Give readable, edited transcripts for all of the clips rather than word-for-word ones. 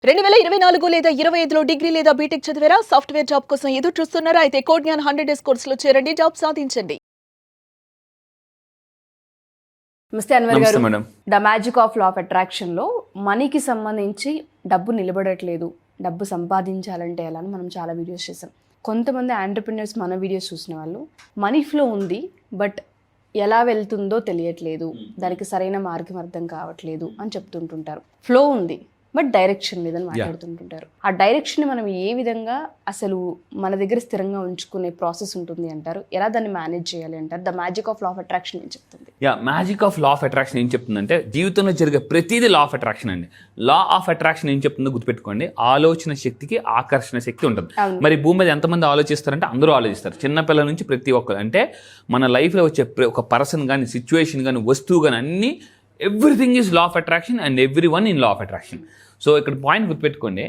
2024 లేదా 25లో డిగ్రీ లేదా బీటెక్ చదివారా? సాఫ్ట్‌వేర్ జాబ్ కోసం ఎదురు చూస్తున్నారా? అయితే కోడ్ జ్ఞాన్ 100 డేస్ కోర్సులో చేరండి, జాబ్ సాధించండి. నమస్తే అన్వర్ నమస్తే గారు. Madam. The magic of law of attraction లో మనీకి సంబంధించి డబ్బు నిలబడట్లేదు, డబ్బు సంపాదించాలంటే ఎలా అని మనం చాలా వీడియోస్ చేసాం. కొంతమంది ఆంటర్‌ప్రెన్యూర్స్ మన వీడియోస్ చూసిన వాళ్ళు మనీ ఫ్లో ఉంది, బట్ ఎలా వెళ్తుందో తెలియట్లేదు, దానికి సరైన మార్గం అర్థం కావట్లేదు అని చెప్తుంటుంటారు. ఫ్లో ఉంది బట్ డైరెక్షన్ లేదని మాట్లాడుతుంటుంటారు. ఆ డైరెక్షన్ మనం ఏ విధంగా అసలు మన దగ్గర స్థిరంగా ఉంచుకునే ప్రాసెస్ ఉంటుంది అంటారు, ఎలా దాన్ని మేనేజ్ చేయాలి అంటారు? The magic of law of attraction ఏం చెప్తుంది? Magic of law of attraction ఏం చెప్తుందంటే జీవితంలో జరిగే ప్రతిదీ లా ఆఫ్ అట్రాక్షన్ అండి. లా ఆఫ్ అట్రాక్షన్ ఏం చెప్తుందో గుర్తుపెట్టుకోండి. ఆలోచన శక్తికి ఆకర్షణ శక్తి ఉంటుంది. మరి భూమి మీద ఎంతమంది ఆలోచిస్తారంటే అందరూ ఆలోచిస్తారు, చిన్నపిల్లల నుంచి ప్రతి ఒక్కరు. అంటే మన లైఫ్లో వచ్చే ఒక పర్సన్ కానీ, సిచ్యువేషన్ కానీ, వస్తువు కానీ, అన్నీ everything is law of attraction and every one in law of attraction. So ఇక్కడ పాయింట్ గుర్తుపెట్టుకోండి,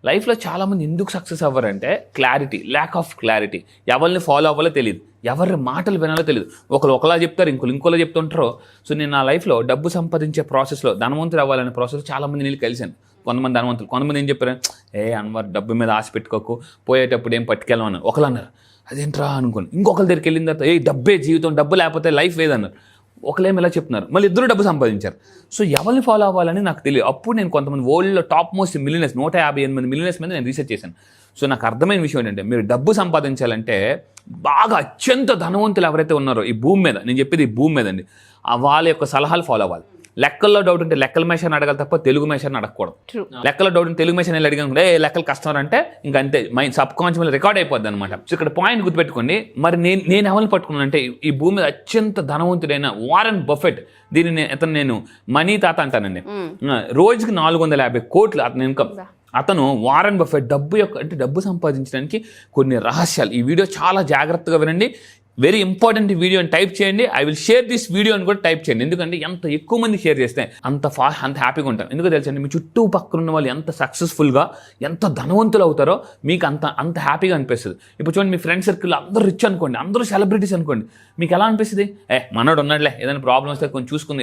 లైఫ్లో చాలామంది ఎందుకు సక్సెస్ అవ్వరంటే క్లారిటీ, ల్యాక్ ఆఫ్ క్లారిటీ. ఎవరిని ఫాలో అవ్వాలో తెలియదు, ఎవరి మాటలు వినాలో తెలియదు. ఒకలా చెప్తారు, ఇంకోలా చెప్తుంటారో. సో నేను నా లైఫ్లో డబ్బు సంపాదించే ప్రాసెస్లో, ధనవంతులు అవ్వాలనే ప్రాసెస్ చాలామంది నేను కలిశాను. కొంతమంది ధనవంతులు, కొంతమంది ఏం చెప్పారు, అన్వర్ డబ్బు మీద ఆశ పెట్టుకోకు, పోయేటప్పుడు ఏం పట్టుకెళ్ళమన్నారు. ఒకళ్ళు అన్నారు అదేంట్రా అనుకోండి. ఇంకొకరి దగ్గరికి వెళ్ళిన తర్వాత డబ్బే జీవితం, డబ్బు లేకపోతే లైఫ్ లేదన్నారు. ఒకళ్ళేమి ఇలా చెప్తున్నారు, మళ్ళీ ఇద్దరు డబ్బు సంపాదించారు. సో ఎవరిని ఫాలో అవ్వాలని నాకు తెలియదు. అప్పుడు నేను కొంతమంది వరల్డ్లో టాప్ మోస్ట్ మిలియనర్స్, 158 మంది మిలియనర్స్ మీద నేను రీసెర్చ్ చేశాను. సో నాకు అర్థమైన విషయం ఏంటంటే, మీరు డబ్బు సంపాదించాలంటే బాగా అత్యంత ధనవంతులు ఎవరైతే ఉన్నారో ఈ భూమి మీద, నేను చెప్పేది ఈ భూమి మీద అండి, వాళ్ళ యొక్క సలహాలు ఫాలో అవ్వాలి. లెక్కల్లో డౌట్ ఉంటే లెక్కల మేషాన్ని అడగాలి తప్ప తెలుగు మేషాన్ని అడగకూడదు. లెక్కల డౌట్ ఉంటే తెలుగు మేషాన్ని అడిగాను, లెక్కలు కస్టమర్ అంటే ఇంకా అంతే, మైండ్ సబ్ కాన్షియస్ రికార్డ్ అయిపోద్ది అనమాట. సో ఇక్కడ పాయింట్ గుర్తుపెట్టుకోండి. మరి నేను ఎవరిని పట్టుకున్నానంటే ఈ భూమి మీద అత్యంత ధనవంతుడైన వారెన్ బఫెట్. దీన్ని నేను మనీ తాత అంటానండి. రోజుకి 450 కోట్లు అతని ఇన్కమ్. అతను వారెన్ బఫెట్ డబ్బు సంపాదించడానికి కొన్ని రహస్యాలు. ఈ వీడియో చాలా జాగ్రత్తగా వినండి. వెరీ ఇంపార్టెంట్ వీడియో అని టైప్ చేయండి. I will share this video అని కూడా టైప్ చేయండి. ఎందుకంటే ఎంత ఎక్కువ మంది షేర్ చేస్తే అంత హ్యాపీగా ఉంటారు. ఎందుకు తెలుసండి, మీ చుట్టూ పక్కన ఉన్న వాళ్ళు ఎంత సక్సెస్ఫుల్గా, ఎంత ధనవంతులు అవుతారో మీకు అంత హ్యాపీగా అనిపిస్తుంది. ఇప్పుడు చూడండి, మీ ఫ్రెండ్ సర్కిల్ అందరూ రిచ్ అనుకోండి, అందరూ సెలబ్రిటీస్ అనుకోండి, మీకు ఎలా అనిపిస్తుంది? మనోడు ఉన్నాడులే, ఏదైనా ప్రాబ్లమ్ వస్తే కొంచెం చూసుకుంది,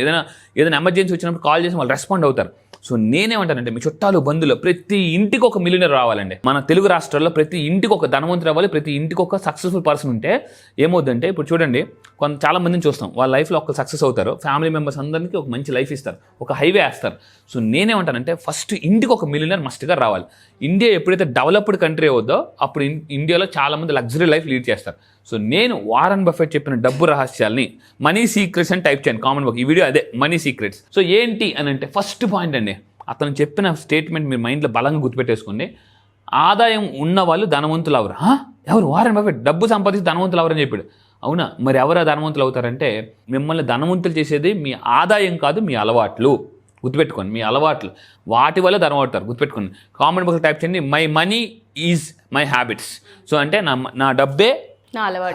ఏదైనా ఎమర్జెన్సీ వచ్చినప్పుడు కాల్ చేసి వాళ్ళు రెస్పాండ్ అవుతారు. సో నేనేమంటానంటే, మీ చుట్టాలు బంధువులు ప్రతి ఇంటికి ఒక మిలియనర్ రావాలండి. మన తెలుగు రాష్ట్రాల్లో ప్రతి ఇంటికి ఒక ధనవంతులు రావాలి, ప్రతి ఇంటికి ఒక సక్సెస్ఫుల్ పర్సన్ ఉంటే ఏమవుతుందంటే, ఇప్పుడు చూడండి చాలా మందిని చూస్తాం, వాళ్ళ లైఫ్లో ఒక సక్సెస్ అవుతారు, ఫ్యామిలీ మెంబర్స్ అందరికీ ఒక మంచి లైఫ్ ఇస్తారు, ఒక హైవే వేస్తారు. సో నేనేమంటానంటే, ఫస్ట్ ఇంటికి ఒక మిలియనర్ మస్ట్గా రావాలి. ఇండియా ఎప్పుడైతే డెవలప్డ్ కంట్రీ అవుద్దో అప్పుడు ఇండియాలో చాలామంది లగ్జరీ లైఫ్ లీడ్ చేస్తారు. సో నేను వారెన్ బఫెట్ చెప్పిన డబ్బు రహస్యాల్ని మనీ సీక్రెట్స్ అని టైప్ చేయండి కామెంట్ బాక్స్. ఈ వీడియో అదే మనీ సీక్రెట్స్. సో ఏంటి అని అంటే, ఫస్ట్ పాయింట్ అండి, అతను చెప్పిన స్టేట్మెంట్ మీరు మైండ్లో బలంగా గుర్తుపెట్టేసుకోండి. ఆదాయం ఉన్న వాళ్ళు ధనవంతులు అవరు. ఎవరు? వారెన్ బఫెట్ డబ్బు సంపాదించి ధనవంతులు అవరని చెప్పాడు. అవునా? మరి ఎవరు ధనవంతులు అవుతారంటే, మిమ్మల్ని ధనవంతులు చేసేది మీ ఆదాయం కాదు, మీ అలవాట్లు. గుర్తుపెట్టుకోండి, మీ అలవాట్లు, వాటి వల్ల ధనవంతులు గుర్తుపెట్టుకోండి. కామెంట్ బాక్స్ టైప్ చేయండి, my money is my habits. So అంటే నా డబ్బే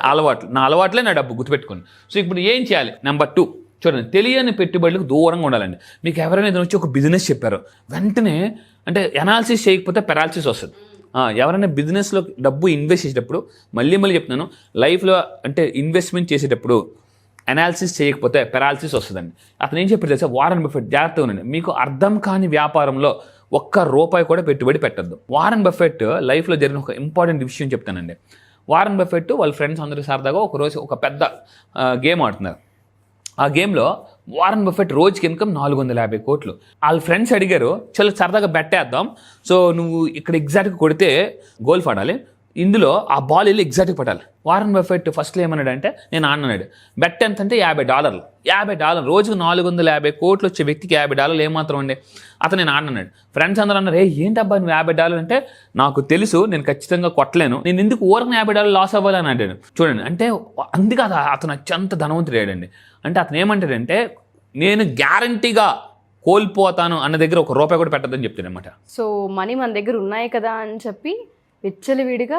అలవాట్లు, నా అలవాట్లే నా డబ్బు. గుర్తుపెట్టుకోండి. సో ఇప్పుడు ఏం చేయాలి? నెంబర్ 2 చూడండి, తెలియని పెట్టుబడులకు దూరంగా ఉండాలండి. మీకు ఎవరైనా ఏదైనా వచ్చి ఒక బిజినెస్ చెప్పారు, వెంటనే అంటే అనాలిసిస్ చేయకపోతే పెరాలసిస్ వస్తుంది. ఎవరైనా బిజినెస్లో డబ్బు ఇన్వెస్ట్ చేసేటప్పుడు, మళ్ళీ చెప్తున్నాను, లైఫ్లో అంటే ఇన్వెస్ట్మెంట్ చేసేటప్పుడు అనాలిసిస్ చేయకపోతే పెరాలసిస్ వస్తుందండి. అతను ఏం చెప్పారు తెలుసా? వారెన్ బఫెట్, జాగ్రత్తగా ఉండండి, మీకు అర్థం కాని వ్యాపారంలో ₹1 కూడా పెట్టుబడి పెట్టద్దు. వారెన్ బఫెట్ లైఫ్లో జరిగిన ఒక ఇంపార్టెంట్ విషయం చెప్తానండి. వారెన్ బఫెట్ వాళ్ళ ఫ్రెండ్స్ అందరూ సరదాగా ఒకరోజు ఒక పెద్ద గేమ్ ఆడుతున్నారు. ఆ గేమ్లో వారెన్ బఫెట్ రోజుకి ఇన్కమ్ 450 కోట్లు. వాళ్ళ ఫ్రెండ్స్ అడిగారు, చలో సరదాగా బెట్టేద్దాం, సో నువ్వు ఇక్కడ ఎగ్జాక్ట్గా కొడితే గోల్ పడాలి, ఇందులో ఆ బాల్ వెళ్ళి ఎగ్జాక్ట్గా పడాలి. వారెన్ బఫెట్ ఫస్ట్లో ఏమన్నాడంటే, నేను ఆడినాడు, బెట్ ఎంత అంటే $50. రోజుకు 450 కోట్లు వచ్చే వ్యక్తికి $50 ఏమాత్రం అండి. అతను నేను ఆడినాడు. ఫ్రెండ్స్ అందరూ అన్నారు, ఏంటబ్బా నువ్వు $50 అంటే, నాకు తెలుసు నేను ఖచ్చితంగా కొట్టలేను, నేను ఎందుకు ఊరికి $50 లాస్ అవ్వాలని అంటాడు. చూడండి, అంటే అందుకే అతను అత్యంత ధనవంతుడు అయ్యాడండి. అంటే అతను ఏమంటాడంటే, నేను గ్యారంటీగా కోల్పోతాను అన్న దగ్గర ₹1 కూడా పెట్టద్దని చెప్తాడు అనమాట. సో మనీ మన దగ్గర ఉన్నాయి కదా అని చెప్పి విచ్చలవిడిగా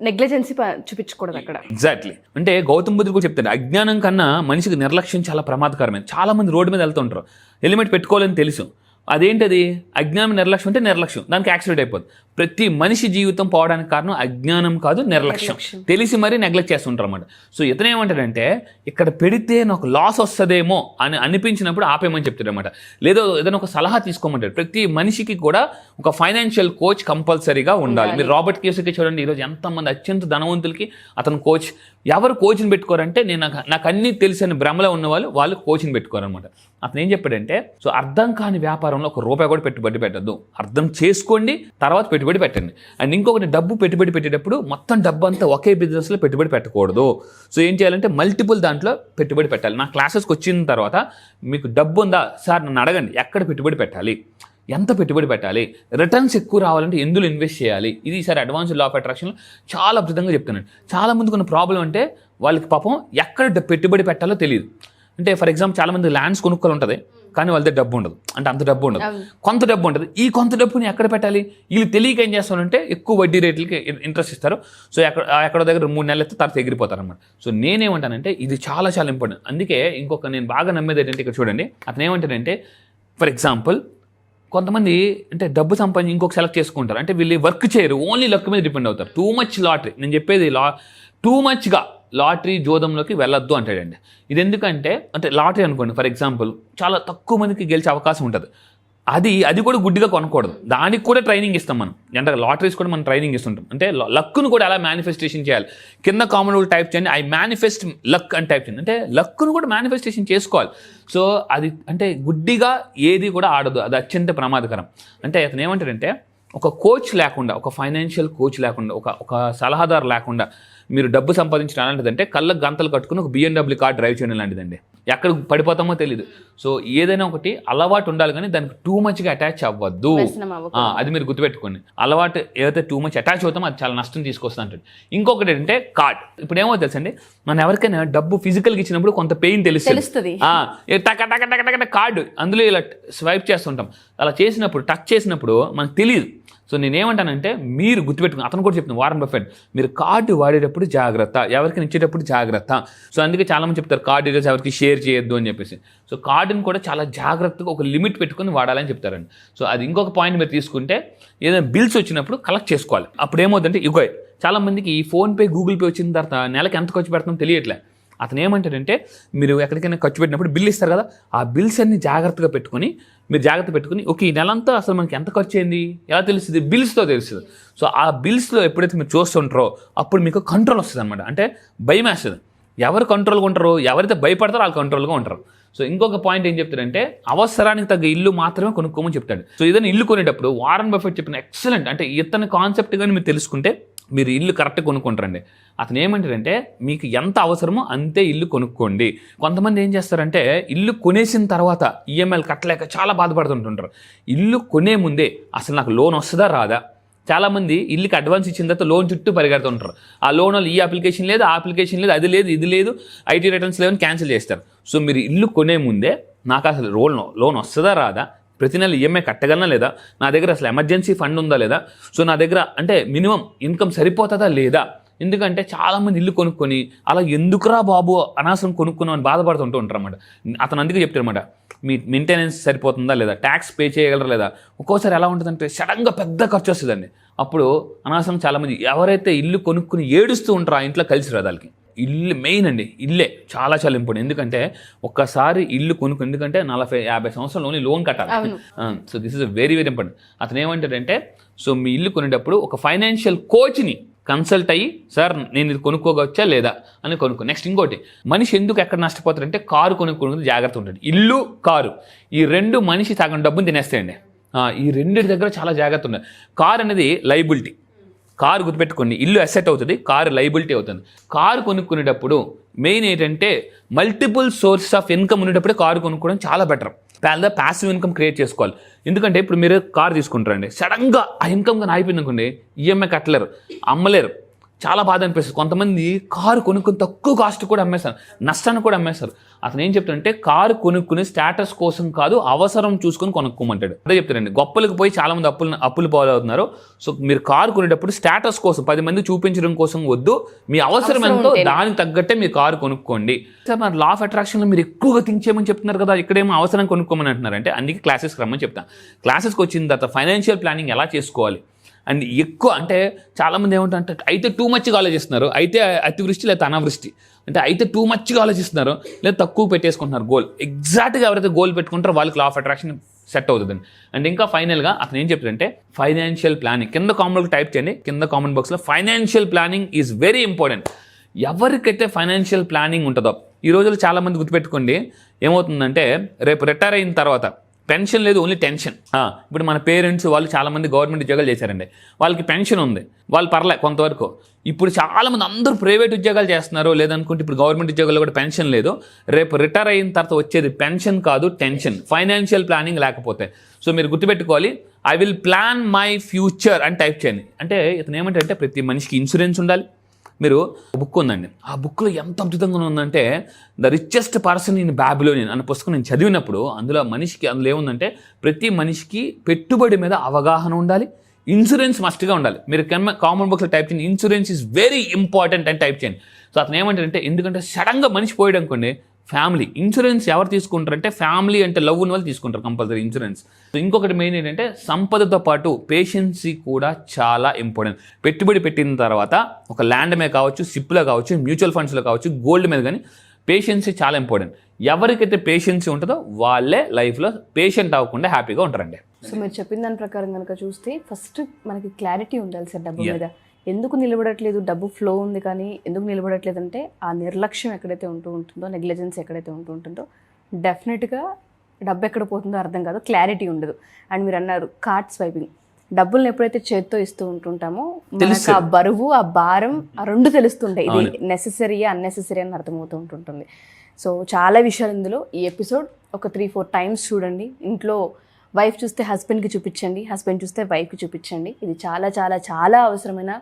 నెగ్లిజెన్సీ చూపించకూడదు అక్కడ. ఎగ్జాక్ట్లీ. అంటే గౌతమ్ బుద్ధుడు కూడా చెప్తాడు, అజ్ఞానం కన్నా మనిషికి నిర్లక్ష్యం చాలా ప్రమాదకరమైనది. చాలా మంది రోడ్డు మీద వెళ్తుంటారు, హెల్మెట్ పెట్టుకోవాలని తెలుసు, అదేంటది? అజ్ఞానం, నిర్లక్ష్యం అంటే నిర్లక్ష్యం, దానికి యాక్సిడెంట్ అయిపోతుంది. ప్రతి మనిషి జీవితం పోవడానికి కారణం అజ్ఞానం కాదు, నిర్లక్ష్యం. తెలిసి మరీ నెగ్లెక్ట్ చేస్తుంటారు అన్నమాట. సో ఇతను ఏమంటాడంటే ఇక్కడ పెడితే నాకు లాస్ వస్తుందేమో అని అనిపించినప్పుడు ఆపేయమని చెప్తాడు అనమాట. లేదో ఏదైనా ఒక సలహా తీసుకోమంటాడు. ప్రతి మనిషికి కూడా ఒక ఫైనాన్షియల్ కోచ్ కంపల్సరీగా ఉండాలి. మీరు రాబర్ట్ కియోసకి చూడండి, ఈరోజు ఎంతమంది అత్యంత ధనవంతులకి అతను కోచ్. ఎవరు కోచ్ని పెట్టుకోరంటే నాకు అన్నీ తెలిసిన భ్రమలో ఉన్న వాళ్ళు కోచ్ని పెట్టుకోరనమాట. అతను ఏం చెప్పాడంటే సో అర్థం కాని వ్యాపారంలో ఒక రూపాయి కూడా పెట్టుబడి పెట్టద్దు, అర్థం చేసుకోండి, తర్వాత పెట్టుబడి పెట్టండి. అండ్ ఇంకొకటి, డబ్బు పెట్టుబడి పెట్టేటప్పుడు మొత్తం డబ్బు అంతా ఒకే బిజినెస్లో పెట్టుబడి పెట్టకూడదు. సో ఏం చేయాలంటే మల్టిపుల్ దాంట్లో పెట్టుబడి పెట్టాలి. నా క్లాసెస్కి వచ్చిన తర్వాత మీకు డబ్బు ఉందా సార్ నన్ను అడగండి, ఎక్కడ పెట్టుబడి పెట్టాలి, ఎంత పెట్టుబడి పెట్టాలి, రిటర్న్స్ ఎక్కువ రావాలంటే ఎందులో ఇన్వెస్ట్ చేయాలి, ఇది సార్ అడ్వాన్స్డ్ లా ఆఫ్ అట్రాక్షన్లో చాలా అద్భుతంగా చెప్తున్నాను. చాలా మందికి ఉన్న ప్రాబ్లం అంటే వాళ్ళకి పాపం ఎక్కడ పెట్టుబడి పెట్టాలో తెలియదు. అంటే ఫర్ ఎగ్జాంపుల్ చాలా మంది ల్యాండ్స్ కొనుక్కొని ఉంటుంది, కానీ వాళ్ళ దగ్గర డబ్బు ఉండదు, అంటే అంత డబ్బు ఉండదు, కొంత డబ్బు ఉంటుంది. ఈ కొంత డబ్బుని ఎక్కడ పెట్టాలి, వీళ్ళు తెలియక ఏం చేస్తారంటే ఎక్కువ వడ్డీ రేట్లకి ఇంట్రెస్ట్ ఇస్తారు. సో ఎక్కడో దగ్గర 3 నెలలు ఎత్తే తర్వాత ఎగిరిపోతారు అనమాట. సో నేనేమంటానంటే ఇది చాలా చాలా ఇంపార్టెంట్. అందుకే ఇంకొక నేను బాగా నమ్మేది ఏంటంటే ఇక్కడ చూడండి, అతను ఏమంటాడంటే ఫర్ ఎగ్జాంపుల్ కొంతమంది అంటే డబ్బు సంపాదించి ఇంకొక సెలెక్ట్ చేసుకుంటారు, అంటే వీళ్ళు వర్క్ చేయరు, ఓన్లీ లక్ మీద డిపెండ్ అవుతారు. టూ మచ్ లాటరీ, నేను చెప్పేది టూ మచ్గా లాటరీ జోదంలోకి వెళ్ళొద్దు అంటాడండి. ఇది ఎందుకంటే అంటే లాటరీ అనుకోండి ఫర్ ఎగ్జాంపుల్, చాలా తక్కువ మందికి గెలిచే అవకాశం ఉంటుంది. అది కూడా గుడ్డిగా కొనకూడదు, దానికి కూడా ట్రైనింగ్ ఇస్తాం మనం. అంటే లాటరీస్ కూడా మనం ట్రైనింగ్ ఇస్తుంటాం. అంటే లక్ను కూడా ఎలా మేనిఫెస్టేషన్ చేయాలి, కింద కామన్ రూల్ టైప్ చేయండి, ఐ మేనిఫెస్ట్ లక్ అని టైప్ చేయండి. అంటే లక్ను కూడా మేనిఫెస్టేషన్ చేసుకోవాలి. సో అది అంటే గుడ్డిగా ఏది కూడా ఆడదు, అది అత్యంత ప్రమాదకరం. అంటే అతను ఏమంటాడంటే ఒక కోచ్ లేకుండా, ఒక ఫైనాన్షియల్ కోచ్ లేకుండా, ఒక సలహాదారు లేకుండా మీరు డబ్బు సంపాదించడం అలాంటిదంటే కళ్ళకు గంతలు కట్టుకుని ఒక BMW కార్ డ్రైవ్ చేయడం లాంటిదండి. ఎక్కడ పడిపోతామో తెలియదు. సో ఏదైనా ఒకటి అలవాటు ఉండాలి, కానీ దానికి టూ మచ్గా అటాచ్ అవ్వద్దు. అది మీరు గుర్తుపెట్టుకోండి. అలవాటు ఏదైతే టూ మచ్ అటాచ్ అవుతామో అది చాలా నష్టం తీసుకొస్తుంది అంటుంది. ఇంకొకటి ఏంటంటే కార్డ్. ఇప్పుడు ఏమో తెలుసండి, మనం ఎవరికైనా డబ్బు ఫిజికల్గా ఇచ్చినప్పుడు కొంత పెయిన్ తెలుస్తుంది. కార్డు అందులో ఇలా స్వైప్ చేస్తుంటాం, అలా చేసినప్పుడు టచ్ చేసినప్పుడు మనకు తెలియదు. సో నేనేమంటానంటే మీరు గుర్తుపెట్టుకుని, అతను కూడా చెప్తున్నాను వారన్ బఫెట్, మీరు కార్డు వాడేటప్పుడు జాగ్రత్త, ఎవరికైనా ఇచ్చేటప్పుడు జాగ్రత్త. సో అందుకే చాలామంది చెప్తారు కార్డు డీటెయిల్స్ ఎవరికి షేర్ చేయొద్దు అని చెప్పేసి. సో కార్డుని కూడా చాలా జాగ్రత్తగా ఒక లిమిట్ పెట్టుకుని వాడాలని చెప్తారండి. సో అది ఇంకొక పాయింట్ మీరు తీసుకుంటే, ఏదైనా బిల్స్ వచ్చినప్పుడు కలెక్ట్ చేసుకోవాలి. అప్పుడు ఏమవుతుందంటే చాలామందికి ఈ ఫోన్పే గూగుల్ పే వచ్చిన తర్వాత నెలకి ఎంత ఖర్చు పెడతామో తెలియట్లే. అతను ఏమంటాడంటే మీరు ఎక్కడికైనా ఖర్చు పెట్టినప్పుడు బిల్ ఇస్తారు కదా, ఆ బిల్స్ అన్ని జాగ్రత్తగా పెట్టుకుని ఓకే ఈ నెలంతా అసలు మనకి ఎంత ఖర్చు అయింది ఎలా తెలుస్తుంది, బిల్స్తో తెలుస్తుంది. సో ఆ బిల్స్లో ఎప్పుడైతే మీరు చూస్తుంటారో అప్పుడు మీకు కంట్రోల్ వస్తుంది అనమాట. అంటే భయం వేస్తుంది. ఎవరు కంట్రోల్గా ఉంటారో, ఎవరైతే భయపడతారో వాళ్ళు కంట్రోల్గా ఉంటారు. సో ఇంకొక పాయింట్ ఏం చెప్తాడంటే అవసరానికి తగ్గ ఇల్లు మాత్రమే కొనుక్కోమని చెప్తాడు. సో ఏదైనా ఇల్లు కొనేటప్పుడు వారన్ బఫెట్ చెప్పిన ఎక్సలెంట్, అంటే ఇతని కాన్సెప్ట్ కానీ మీరు తెలుసుకుంటే మీరు ఇల్లు కరెక్ట్గా కొనుక్కుంటారండి. అతను ఏమంటాడంటే మీకు ఎంత అవసరమో అంతే ఇల్లు కొనుక్కోండి. కొంతమంది ఏం చేస్తారంటే ఇల్లు కొనేసిన తర్వాత ఈఎంఐలు కట్టలేక చాలా బాధపడుతుంటుంటారు. ఇల్లు కొనే ముందే అసలు నాకు లోన్ వస్తుందా రాదా, చాలామంది ఇల్లుకి అడ్వాన్స్ ఇచ్చిన తర్వాత లోన్ చుట్టూ పరిగెడుతుంటారు. ఆ లోన్ వాళ్ళు ఈ అప్లికేషన్ లేదు, ఆ అప్లికేషన్ లేదు, అది లేదు, ఇది లేదు, ఐటీ రిటర్న్స్ లేవని క్యాన్సిల్ చేస్తారు. సో మీరు ఇల్లు కొనే ముందే నాకు అసలు లోన్ వస్తుందా రాదా, ప్రతి నెల ఈఎంఐ కట్టగలనా లేదా, నా దగ్గర అసలు ఎమర్జెన్సీ ఫండ్ ఉందా లేదా, సో నా దగ్గర అంటే మినిమం ఇన్కమ్ సరిపోతుందా లేదా. ఎందుకంటే చాలామంది ఇల్లు కొనుక్కొని అలా ఎందుకురా బాబు అనవసరం కొనుక్కున్నామని బాధపడుతుంటూ ఉంటారు అన్నమాట. అతను అందుకే చెప్తారన్నమాట, మీ మెయింటెనెన్స్ సరిపోతుందా లేదా, ట్యాక్స్ పే చేయగలరా లేదా. ఒక్కోసారి ఎలా ఉంటుందంటే సడన్గా పెద్ద ఖర్చు వస్తుందండి. అప్పుడు అనవసరం చాలామంది ఎవరైతే ఇల్లు కొనుక్కుని ఏడుస్తూ ఉంటారో ఆ ఇంట్లో కలిసి రాదాలకి. ఇల్లు మెయిన్ అండి, ఇల్లే చాలా చాలా ఇంపార్టెంట్. ఎందుకంటే ఒక్కసారి ఇల్లు కొనుక్కుని, ఎందుకంటే 40-50 సంవత్సరాలు లోన్ కట్టాలి. So this is very very important. అతను ఏమంటాడంటే సో మీ ఇల్లు కొనేటప్పుడు ఒక ఫైనాన్షియల్ కోచ్ని కన్సల్ట్ అయ్యి సార్ నేను ఇది కొనుక్కోవచ్చా లేదా అని కొనుక్కో. నెక్స్ట్ ఇంకోటి, మనిషి ఎందుకు ఎక్కడ నష్టపోతారంటే కారు కొనుక్కోవడం జాగ్రత్త ఉంటుంది. ఇల్లు కారు ఈ రెండు మనిషి సగం డబ్బుని తినేస్తాయండి. ఈ రెండింటి దగ్గర చాలా జాగ్రత్త ఉంటుంది. కారు అనేది లైబిలిటీ, కారు గుర్తుపెట్టుకోండి, ఇల్లు అసెట్ అవుతుంది, కారు లైబిలిటీ అవుతుంది. కారు కొనుక్కునేటప్పుడు మెయిన్ ఏంటంటే మల్టిపుల్ సోర్సెస్ ఆఫ్ ఇన్కమ్ ఉండేటప్పుడే కారు కొనుక్కోవడం చాలా బెటర్. ప్యాసివ్ ఇన్కమ్ క్రియేట్ చేసుకోవాలి. ఎందుకంటే ఇప్పుడు మీరు కారు తీసుకుంటారండి, సడన్గా ఆ ఇన్కమ్ కానీ అయిపోయింది అనుకోండి, ఈఎంఐ కట్టలేరు, అమ్మలేరు, చాలా బాధ అనిపిస్తుంది. కొంతమంది కారు కొనుక్కుని తక్కువ కాస్ట్ కూడా అమ్మేస్తారు, నష్టాన్ని కూడా అమ్మేస్తారు. అతను ఏం చెప్తాడంటే కారు కొనుక్కునే స్టేటస్ కోసం కాదు, అవసరం చూసుకొని కొనుక్కోమంటాడు. అదే చెప్తారండి, గొప్పలకు పోయి చాలామంది అప్పులు పాలవుతున్నారు. సో మీరు కారు కొనేటప్పుడు స్టేటస్ కోసం 10 మంది చూపించడం కోసం వద్దు, మీ అవసరం ఎంతో దానికి తగ్గట్టే మీరు కారు కొనుక్కోండి. సార్ మరి లా ఆఫ్ అట్రాక్షన్లో మీరు ఎక్కువగా థింక్ చేయమని చెప్తున్నారు కదా, ఇక్కడేమో అవసరం కొనుక్కోమని అంటున్నారంటే అందుకే క్లాసెస్కి రమ్మని చెప్తాను. క్లాసెస్కి వచ్చిన తర్వాత ఫైనాన్షియల్ ప్లానింగ్ ఎలా చేసుకోవాలి, అండ్ ఎక్కువ అంటే చాలామంది ఏమంటారంటే అయితే టూ మచ్గా ఆలోచిస్తున్నారు, అయితే అతివృష్టి లేదా అనావృష్టి, అంటే అయితే టూ మచ్గా ఆలోచిస్తున్నారు లేదా తక్కువ పెట్టేసుకుంటున్నారు గోల్. ఎగ్జాక్ట్గా ఎవరైతే గోల్ పెట్టుకుంటారో వాళ్ళకి లా ఆఫ్ అట్రాక్షన్ సెట్ అవుతుందండి. అండ్ ఇంకా ఫైనల్గా అతను ఏం చెప్తారంటే ఫైనాన్షియల్ ప్లానింగ్. కింద కామెంట్లోకి టైప్ చేయండి, కింద కామెంట్ బాక్స్లో financial planning is very important. ఎవరికైతే ఫైనాన్షియల్ ప్లానింగ్ ఉంటుందో, ఈ రోజుల్లో చాలామంది గుర్తుపెట్టుకోండి ఏమవుతుందంటే రేపు రిటైర్ అయిన తర్వాత పెన్షన్ లేదు, ఓన్లీ టెన్షన్. ఇప్పుడు మన పేరెంట్స్ వాళ్ళు చాలామంది గవర్నమెంట్ ఉద్యోగాలు చేశారండి, వాళ్ళకి పెన్షన్ ఉంది, వాళ్ళు పర్లే కొంతవరకు. ఇప్పుడు చాలామంది అందరూ ప్రైవేట్ ఉద్యోగాలు చేస్తున్నారు, లేదనుకుంటే ఇప్పుడు గవర్నమెంట్ ఉద్యోగాల్లో కూడా పెన్షన్ లేదు. రేపు రిటైర్ అయిన తర్వాత వచ్చేది పెన్షన్ కాదు, టెన్షన్. ఫైనాన్షియల్ ప్లానింగ్ లేకపోతే. సో మీరు గుర్తుపెట్టుకోవాలి, I will plan my future అని టైప్ చేయండి. అంటే ఇతను ఏమంటే ప్రతి మనిషికి ఇన్సూరెన్స్ ఉండాలి. మీరు బుక్ ఉందండి, ఆ బుక్లో ఎంత అద్భుతంగా ఉందంటే the richest person in Babylonian అనే పుస్తకం నేను చదివినప్పుడు అందులో ఏముందంటే ప్రతి మనిషికి పెట్టుబడి మీద అవగాహన ఉండాలి, ఇన్సూరెన్స్ మస్ట్గా ఉండాలి. మీరు కామన్ బాక్స్లో టైప్ చేయండి ఇన్సూరెన్స్ ఈజ్ వెరీ ఇంపార్టెంట్ అని టైప్ చేయండి. సో అతను ఏమంటారంటే ఎందుకంటే సడన్గా మనిషి పోయాడు అనుకోండి, ఫ్యామిలీ ఇన్సూరెన్స్ ఎవరు తీసుకుంటారంటే ఫ్యామిలీ అంటే లవ్ ఉన్న వాళ్ళు తీసుకుంటారు కంపల్సరీ ఇన్సూరెన్స్. ఇంకొకటి మెయిన్ ఏంటంటే సంపదతో పాటు పేషెన్సీ కూడా చాలా ఇంపార్టెంట్. పెట్టుబడి పెట్టిన తర్వాత ఒక ల్యాండ్ మీద కావచ్చు, షిప్లో కావచ్చు, మ్యూచువల్ ఫండ్స్లో కావచ్చు, గోల్డ్ మీద కానీ పేషెన్సీ చాలా ఇంపార్టెంట్. ఎవరికైతే పేషెన్సీ ఉంటుందో వాళ్ళే లైఫ్లో పేషెంట్ అవ్వకుండా హ్యాపీగా ఉంటారండి. సో మీరు చెప్పిన దాని ప్రకారం కనుక చూస్తే ఫస్ట్ మనకి క్లారిటీ ఉండాలి సార్ డబ్బు మీద. ఎందుకు నిలబడట్లేదు, డబ్బు ఫ్లో ఉంది కానీ ఎందుకు నిలబడట్లేదు అంటే ఆ నిర్లక్ష్యం ఎక్కడైతే ఉంటుందో, నెగ్లిజెన్స్ ఎక్కడైతే ఉంటుందో డెఫినెట్గా డబ్బు ఎక్కడ పోతుందో అర్థం కాదు, క్లారిటీ ఉండదు. అండ్ మీరు అన్నారు కార్డ్ స్వైపింగ్, డబ్బులను ఎప్పుడైతే చేత్తో ఇస్తూ ఉంటుంటామో మనకు ఆ బరువు, ఆ భారం ఆ రెండు తెలుస్తుంటాయి. ఇది నెసెసరీయా అన్నెసెసరీ అని అర్థమవుతూ ఉంటుంటుంది. సో చాలా విషయాలు ఇందులో. ఈ ఎపిసోడ్ ఒక 3-4 టైమ్స్ చూడండి. ఇంట్లో వైఫ్ చూస్తే హస్బెండ్కి చూపించండి, హస్బెండ్ చూస్తే వైఫ్కి చూపించండి. ఇది చాలా చాలా చాలా అవసరమైన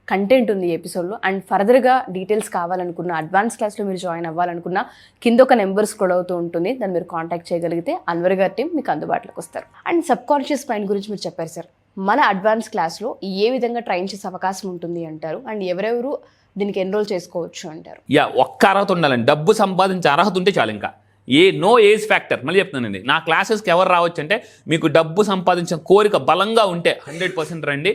కంటెంట్ ఉంది ఈ ఎపిసోడ్లో. అండ్ ఫర్దర్గా డీటెయిల్స్ కావాలనుకున్నా, అడ్వాన్స్ క్లాస్లో మీరు జాయిన్ అవ్వాలనుకున్నా కింద ఒక నెంబర్ స్క్రోల్ అవుతూ ఉంటుంది, దాన్ని మీరు కాంటాక్ట్ చేయగలిగితే అన్వర్ గారి టీం మీకు అందుబాటులోకి వస్తారు. అండ్ సబ్ కాన్షియస్ మైండ్ గురించి మీరు చెప్పారు సార్. మన అడ్వాన్స్ క్లాస్లో ఏ విధంగా ట్రైన్ చేసే అవకాశం ఉంటుంది అంటారు, అండ్ ఎవరెవరు దీనికి ఎన్రోల్ చేసుకోవచ్చు అంటారు? ఒక్క అర్హత ఉండాలండి, డబ్బు సంపాదించే అర్హత ఉంటే చాలు. ఇంకా నో ఏజ్ ఫ్యాక్టర్. మళ్ళీ చెప్తున్నానండి, నా క్లాసెస్కి ఎవరు రావచ్చు అంటే మీకు డబ్బు సంపాదించిన కోరిక బలంగా ఉంటే 100% రండి.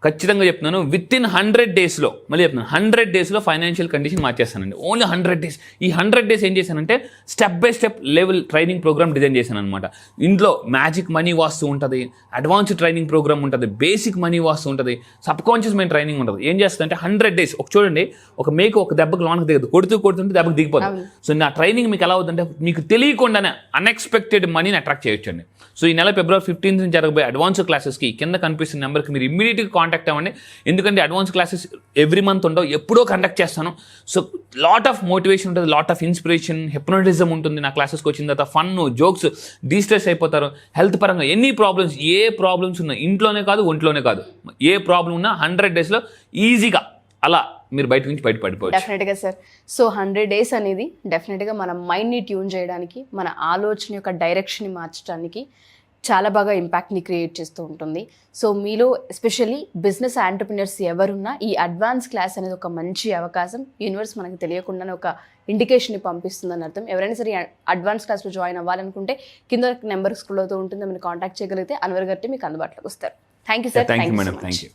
ఖచ్చితంగా చెప్తున్నాను, విత్ ఇన్ 100 డేస్లో, మళ్ళీ చెప్తున్నాను 100 డేస్లో ఫైనాన్షియల్ కండిషన్ మార్చేస్తానండి. Only 100 days. ఈ 100 డేస్ ఏం చేశానంటే step by step level training program design చేశాను అనమాట. ఇంట్లో మ్యాజిక్ మనీ వాస్తు ఉంటుంది, అడ్వాన్స్డ్ ట్రైనింగ్ ప్రోగ్రామ్ ఉంటుంది, బేసిక్ మనీ వాస్తు ఉంటుంది, సబ్ కాన్షియస్ మైండ్ ట్రైనింగ్ ఉంటుంది. ఏం చేస్తుందంటే 100 డేస్ చూడండి, ఒక మేకు ఒక దెబ్బకి లోనకి దిగదు, కొడుతుంటే దెబ్బకి దిగిపోతుంది. సో నా ట్రైనింగ్ మీకు ఎలా అవుతుందంటే మీకు తెలియకుండానే అన్ఎక్స్పెక్టెడ్ మనీని అట్రాక్ట్ చేయొచ్చండి. సో ఈ నెల ఫిబ్రవరి 15th నుంచి జరగబోయే అడ్వాన్స్ క్లాసెస్కి కింద కనిపిస్తున్న నెంబర్కి మీరు ఇమ్మీడియట్గా కాంటాక్ట్ అవ్వండి. ఎందుకంటే అడ్వాన్స్ క్లాసెస్ ఎవ్రీ మంత్ ఉండవు, ఎప్పుడో కండక్ట్ చేస్తాను. సో లాట్ ఆఫ్ మోటివేషన్ ఉంటుంది, లాట్ ఆఫ్ ఇన్స్పిరేషన్, హిప్నోటిజం ఉంటుంది. నా క్లాసెస్కి వచ్చిన తర్వాత ఫన్, జోక్స్, డీస్ట్రెస్ అయిపోతారు. హెల్త్ పరంగా ఎన్ని ప్రాబ్లమ్స్, ఏ ప్రాబ్లమ్స్ ఉన్నా, ఇంట్లోనే కాదు ఒంట్లోనే కాదు, ఏ ప్రాబ్లం ఉన్నా 100 డేస్లో ఈజీగా అలా మీరు బయట నుంచి బయటపడిపోవచ్చు. డెఫినెట్గా సార్. సో 100 డేస్ అనేది డెఫినెట్గా మన మైండ్ని ట్యూన్ చేయడానికి, మన ఆలోచన యొక్క డైరెక్షన్ని మార్చడానికి చాలా బాగా ఇంపాక్ట్ని క్రియేట్ చేస్తూ ఉంటుంది. సో మీలో ఎస్పెషల్లీ బిజినెస్ ఆంటర్ప్రినర్స్ ఎవరున్నా ఈ అడ్వాన్స్ క్లాస్ అనేది ఒక మంచి అవకాశం. యూనివర్స్ మనకి తెలియకుండానే ఒక ఇండికేషన్ని పంపిస్తుందని అర్థం. ఎవరైనా సరే అడ్వాన్స్ క్లాస్లో జాయిన్ అవ్వాలనుకుంటే కింద నెంబర్ స్క్రోల్ అవుతూ ఉంటుంది, మీరు కాంటాక్ట్ చేయగలిగితే అన్వర్ గారి మీకు అందుబాటులోకి వస్తారు. Thank you sir. Thank you madam. Thank you.